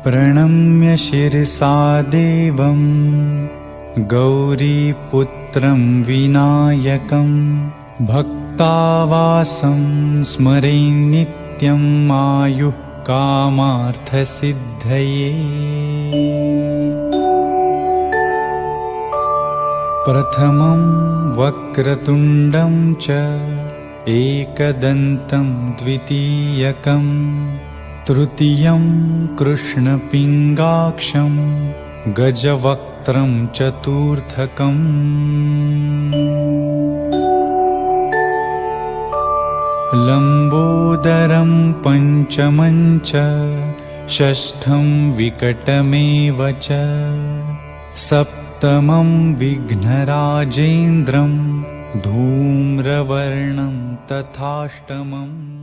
प्रणम्य शिरसा देवं गौरीपुत्रं विनायकं भक्तावासं स्मरे नित्यं आयुः कामार्थसिद्धये। प्रथमं वक्रतुण्डं च एकदन्तं द्वितीयकं तृतीयं कृष्णपिङ्गाक्षं गजवक्त्रं चतुर्थकम्। लम्बोदरं पञ्चमं च षष्ठं विकटमेव च सप्तमं विघ्नराजेन्द्रं धूम्रवर्णं तथाष्टमम्।